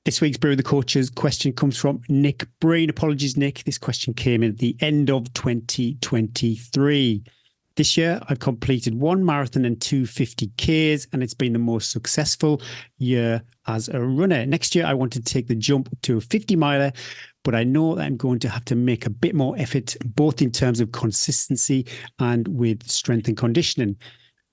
This week's Brew the Coaches question comes from Nick Breen. Apologies, Nick. This question came in at the end of 2023. This year, I've completed 1 marathon and 2 50Ks, and it's been the most successful year as a runner. Next year, I want to take the jump to a 50 miler, but I know that I'm going to have to make a bit more effort, both in terms of consistency and with strength and conditioning.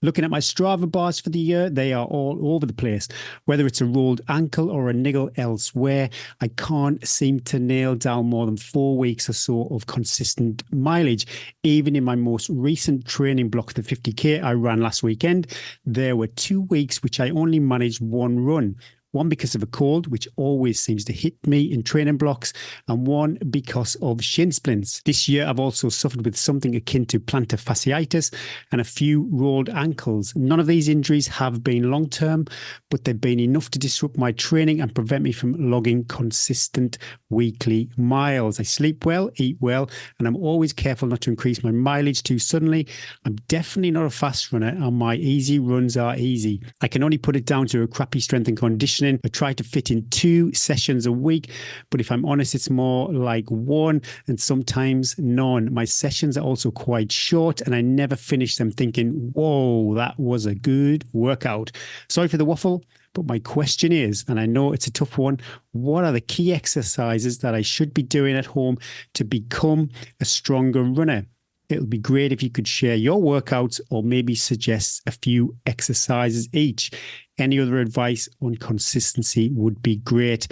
Looking at my Strava bars for the year, they are all over the place. Whether it's a rolled ankle or a niggle elsewhere, I can't seem to nail down more than 4 weeks or so of consistent mileage. Even in my most recent training block, the 50K I ran last weekend, there were 2 weeks which I only managed 1 run. One because of a cold, which always seems to hit me in training blocks, and one because of shin splints. This year, I've also suffered with something akin to plantar fasciitis and a few rolled ankles. None of these injuries have been long-term, but they've been enough to disrupt my training and prevent me from logging consistent weekly miles. I sleep well, eat well, and I'm always careful not to increase my mileage too suddenly. I'm definitely not a fast runner, and my easy runs are easy. I can only put it down to a crappy strength and conditioning. I try to fit in 2 sessions a week, but if I'm honest, it's more like 1 and sometimes none. My sessions are also quite short, and I never finish them thinking, whoa, that was a good workout. Sorry for the waffle, but my question is, and I know it's a tough one, what are the key exercises that I should be doing at home to become a stronger runner? It would be great if you could share your workouts or maybe suggest a few exercises each. Any other advice on consistency would be great.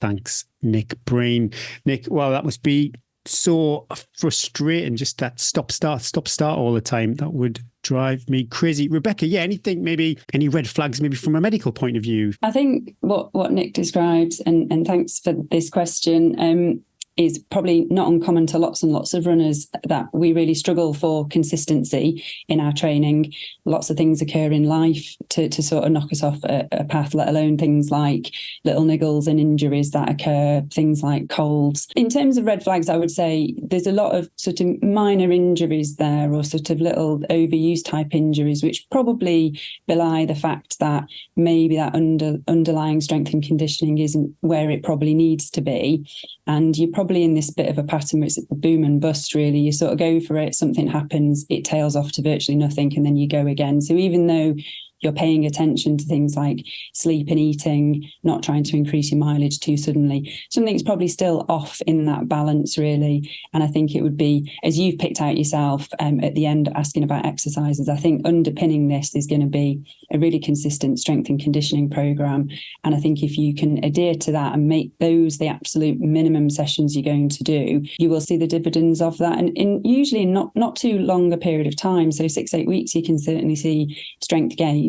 Thanks, Nick Breen. Nick, well, that must be so frustrating, just that stop-start all the time. That would drive me crazy. Rebecca, anything, maybe any red flags, maybe from a medical point of view? I think what Nick describes, and thanks for this question, is probably not uncommon to lots and lots of runners, that we really struggle for consistency in our training. Lots of things occur in life to sort of knock us off a path, let alone things like little niggles and injuries that occur, things like colds. In terms of red flags, I would say there's a lot of sort of minor injuries there, or sort of little overuse type injuries, which probably belie the fact that maybe that underlying strength and conditioning isn't where it probably needs to be. And you're probably in this bit of a pattern where it's boom and bust, really. You sort of go for it, something happens, it tails off to virtually nothing, and then you go again. So even though you're paying attention to things like sleep and eating, not trying to increase your mileage too suddenly, something's probably still off in that balance, really. And I think it would be, as you've picked out yourself at the end, asking about exercises, I think underpinning this is going to be a really consistent strength and conditioning program. And I think if you can adhere to that and make those the absolute minimum sessions you're going to do, you will see the dividends of that. And usually in not too long a period of time, so 6-8 weeks, you can certainly see strength gains.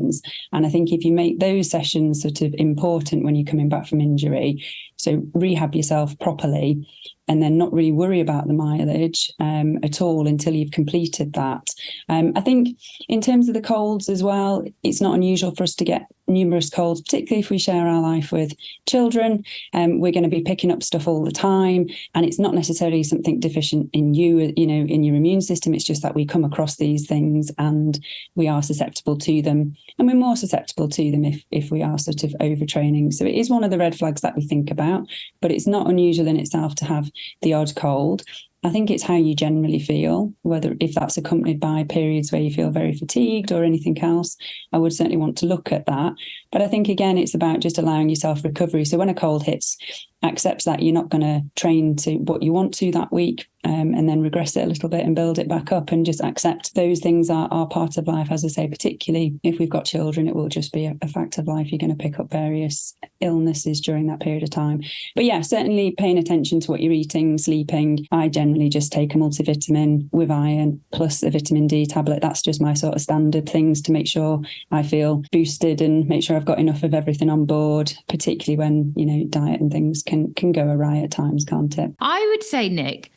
And I think if you make those sessions sort of important when you're coming back from injury, so rehab yourself properly, and then not really worry about the mileage at all until you've completed that. I think in terms of the colds as well, it's not unusual for us to get numerous colds, particularly if we share our life with children. We're going to be picking up stuff all the time, and it's not necessarily something deficient in you, in your immune system. It's just that we come across these things and we are susceptible to them, and we're more susceptible to them if we are sort of overtraining. So it is one of the red flags that we think about, but it's not unusual in itself to have the odd cold. I think it's how you generally feel, whether if that's accompanied by periods where you feel very fatigued or anything else. I would certainly want to look at that. But I think, again, it's about just allowing yourself recovery. So when a cold hits, accept that you're not going to train to what you want to that week, and then regress it a little bit and build it back up, and just accept those things are part of life. As I say, particularly if we've got children, it will just be a fact of life. You're going to pick up various illnesses during that period of time. But yeah, certainly paying attention to what you're eating, sleeping. I generally just take a multivitamin with iron plus a vitamin D tablet. That's just my sort of standard things to make sure I feel boosted and make sure I've got enough of everything on board, particularly when, diet and things can go awry at times, can't it? I would say, Nick,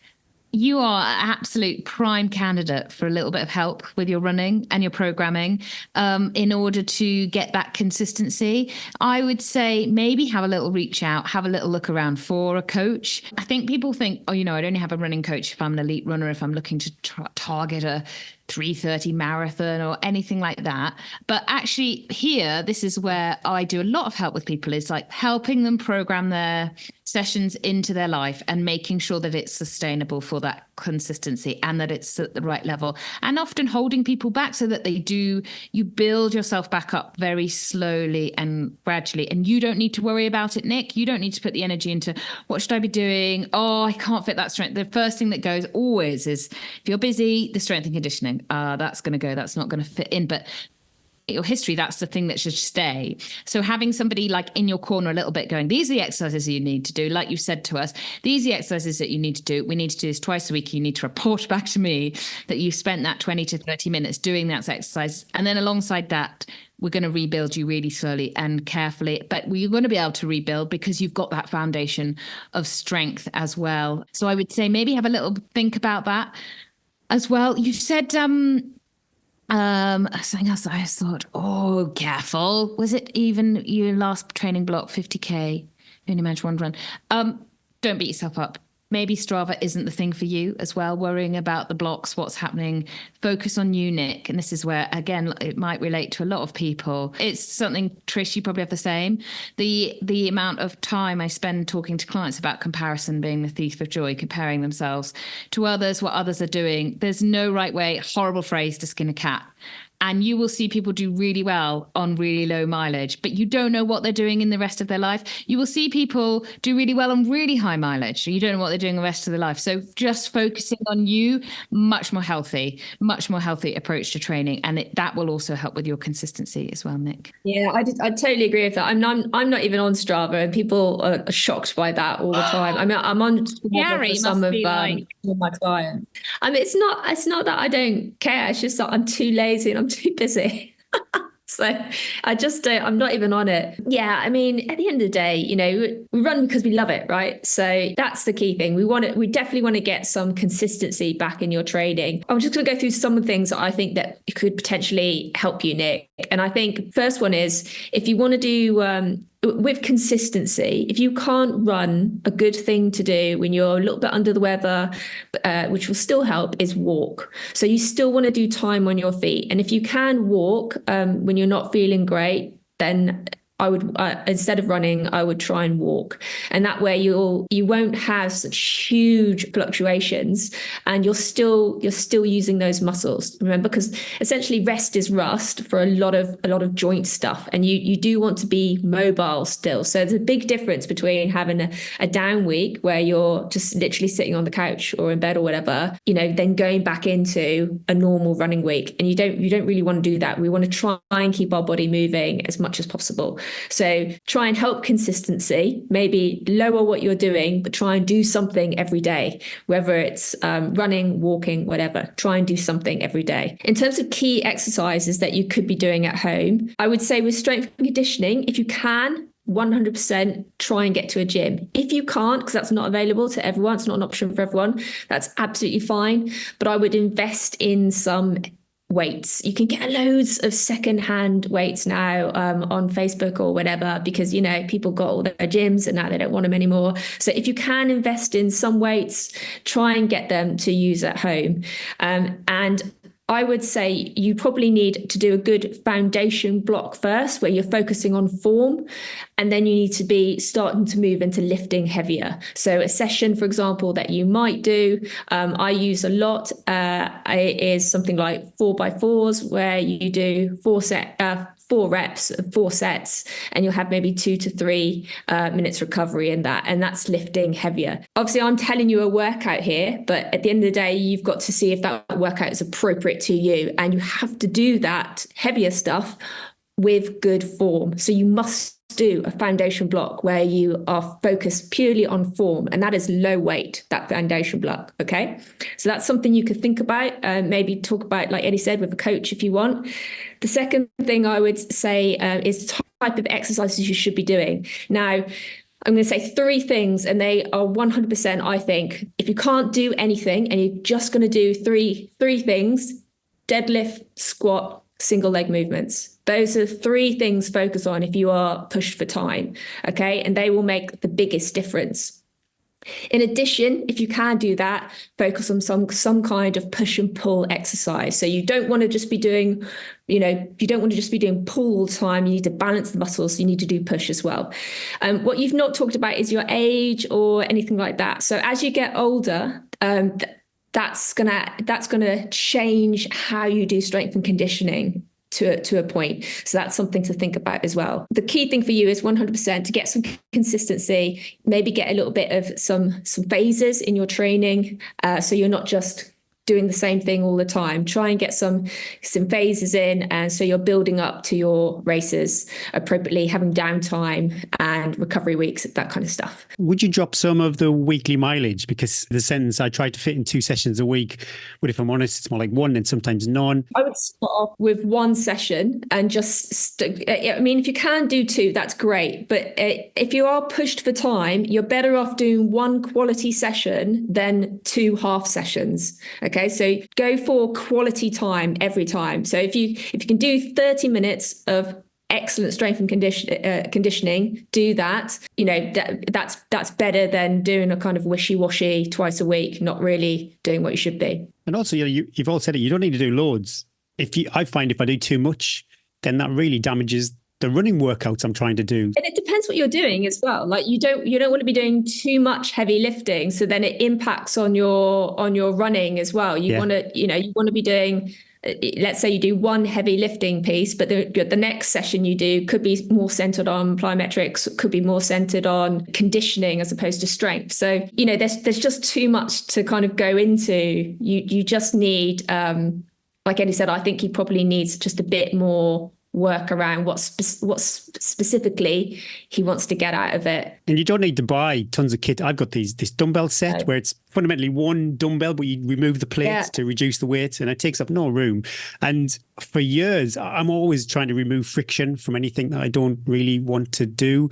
you are an absolute prime candidate for a little bit of help with your running and your programming in order to get that consistency. I would say maybe have a little reach out, have a little look around for a coach. I think people think, I'd only have a running coach if I'm an elite runner, if I'm looking to target a 3:30 marathon or anything like that. But actually here, this is where I do a lot of help with people, is like helping them program their sessions into their life and making sure that it's sustainable for that consistency and that it's at the right level, and often holding people back so that you build yourself back up very slowly and gradually. And you don't need to worry about it, Nick. You don't need to put the energy into what should I be doing? Oh, I can't fit that strength. The first thing that goes always is, if you're busy, the strength and conditioning, that's going to go, that's not going to fit in. But your history, that's the thing that should stay. So having somebody like in your corner a little bit going, these are the exercises you need to do. Like you said to us, these are the exercises that you need to do. We need to do this twice a week. You need to report back to me that you spent that 20 to 30 minutes doing that exercise. And then alongside that, we're going to rebuild you really slowly and carefully, but we're going to be able to rebuild because you've got that foundation of strength as well. So I would say maybe have a little think about that as well. You said, something else that I thought, oh, careful. Was it even your last training block, 50K? You only managed one run. Don't beat yourself up. Maybe Strava isn't the thing for you as well, worrying about the blocks, what's happening. Focus on you, Nick. And this is where, again, it might relate to a lot of people. It's something, Trish, you probably have the same. The amount of time I spend talking to clients about comparison being the thief of joy, comparing themselves to others, what others are doing. There's no right way, horrible phrase, to skin a cat. And you will see people do really well on really low mileage, but you don't know what they're doing in the rest of their life. You will see people do really well on really high mileage. You don't know what they're doing the rest of their life. So just focusing on you, much more healthy approach to training. And that will also help with your consistency as well, Nick. Yeah, I totally agree with that. I'm not even on Strava, and people are shocked by that all the time. I mean, I'm on Strava for some of my clients. I mean, it's not that I don't care. It's just that I'm too lazy and I'm too busy. So I just don't, I'm not even on it. Yeah, I mean, at the end of the day, we run because we love it, right? So that's the key thing. We definitely want to get some consistency back in your training. I'm just going to go through some of the things that I think that could potentially help you, Nick. And I think first one is, if you want to do with consistency, if you can't run, a good thing to do when you're a little bit under the weather, which will still help, is walk. So you still want to do time on your feet. And if you can walk when you're not feeling great, then I would, instead of running, I would try and walk. And that way you won't have such huge fluctuations, and you're still using those muscles. Remember, because essentially rest is rust for a lot of joint stuff, and you do want to be mobile still. So there's a big difference between having a down week where you're just literally sitting on the couch or in bed or whatever, then going back into a normal running week. And you don't really want to do that. We want to try and keep our body moving as much as possible. So try and help consistency, maybe lower what you're doing, but try and do something every day, whether it's running, walking, whatever. Try and do something every day. In terms of key exercises that you could be doing at home, I would say with strength and conditioning, if you can, 100% try and get to a gym. If you can't, because that's not available to everyone, it's not an option for everyone, that's absolutely fine. But I would invest in some weights. You can get loads of secondhand weights now on Facebook or whatever, because people got all their gyms and now they don't want them anymore. So if you can invest in some weights, try and get them to use at home. And I would say you probably need to do a good foundation block first, where you're focusing on form, and then you need to be starting to move into lifting heavier. So a session, for example, that you might do, I use a lot, is something like 4x4s, where you do 4 reps of 4 sets, and you'll have maybe 2 to 3 minutes recovery in that. And that's lifting heavier. Obviously, I'm telling you a workout here, but at the end of the day, you've got to see if that workout is appropriate to you. And you have to do that heavier stuff with good form. So you must do a foundation block where you are focused purely on form, and that is low weight, that foundation block. Okay, so that's something you could think about, maybe talk about, like Eddie said, with a coach if you want. The second thing I would say is type of exercises you should be doing. Now, I'm going to say 3 things, and they are 100%, I think. If you can't do anything and you're just going to do three things: deadlift, squat, single leg movements. Those are 3 things focus on if you are pushed for time, okay? And they will make the biggest difference. In addition, if you can do that, focus on some kind of push and pull exercise. So you don't want to just be doing, you don't want to just be doing pull all the time. You need to balance the muscles. So you need to do push as well. What you've not talked about is your age or anything like that. So as you get older, that's gonna change how you do strength and conditioning to a point. So that's something to think about as well. The key thing for you is 100% to get some consistency, maybe get a little bit of some phases in your training. So you're not just doing the same thing all the time. Try and get some phases in, and so you're building up to your races appropriately, having downtime and recovery weeks, that kind of stuff. Would you drop some of the weekly mileage? Because the sentence I try to fit in 2 sessions a week, but if I'm honest, it's more like one and sometimes none. I would start off with 1 session and just if you can do 2, that's great. But if you are pushed for time, you're better off doing 1 quality session than 2 half sessions. Okay, so go for quality time every time. So if you can do 30 minutes of excellent strength and conditioning, do that. That's better than doing a kind of wishy-washy twice a week, not really doing what you should be. And also, you've all said it, you don't need to do loads. I find if I do too much, then that really damages the running workouts I'm trying to do. And it depends what you're doing as well. Like you don't want to be doing too much heavy lifting, so then it impacts on your running as well. You want to be doing, let's say you do 1 heavy lifting piece, but the next session you do could be more centered on plyometrics, could be more centered on conditioning as opposed to strength. So, there's just too much to kind of go into. You just need, like Eddie said, I think he probably needs just a bit more work around what specifically he wants to get out of it. And you don't need to buy tons of kit. I've got this dumbbell set where it's fundamentally 1 dumbbell, but you remove the plates to reduce the weight, and it takes up no room. And for years, I'm always trying to remove friction from anything that I don't really want to do.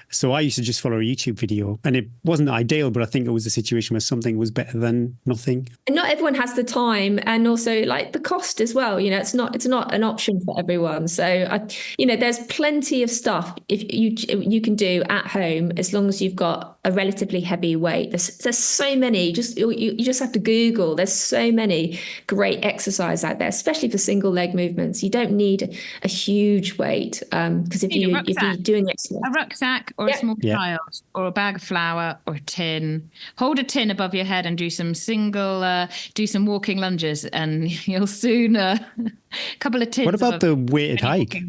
So I used to just follow a YouTube video, and it wasn't ideal, but I think it was a situation where something was better than nothing. And not everyone has the time, and also like the cost as well. It's not an option for everyone. So there's plenty of stuff if you can do at home as long as you've got a relatively heavy weight. There's so many. You just have to Google. There's so many great exercise out there, especially for single leg movements. You don't need a huge weight because if you're doing exercise, a rucksack. Or a small child, or a bag of flour, or a tin. Hold a tin above your head and do some walking lunges, and you'll soon a couple of tins. What about the weighted hike?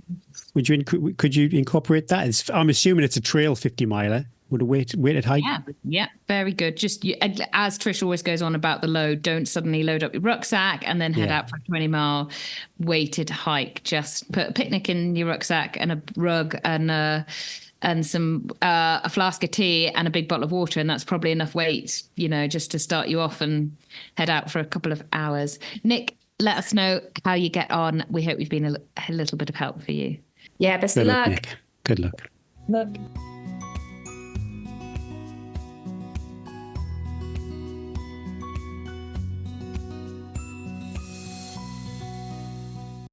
Could you incorporate that? I'm assuming it's a trail 50 miler. Would a weighted hike? Yeah, very good. Just as Trish always goes on about the load, don't suddenly load up your rucksack and then head out for a 20-mile weighted hike. Just put a picnic in your rucksack and a rug and some a flask of tea and a big bottle of water, and that's probably enough weight, just to start you off and head out for a couple of hours. Nick, let us know how you get on. We hope we've been a little bit of help for you. Yeah, best of luck. Nick. Good luck. Look.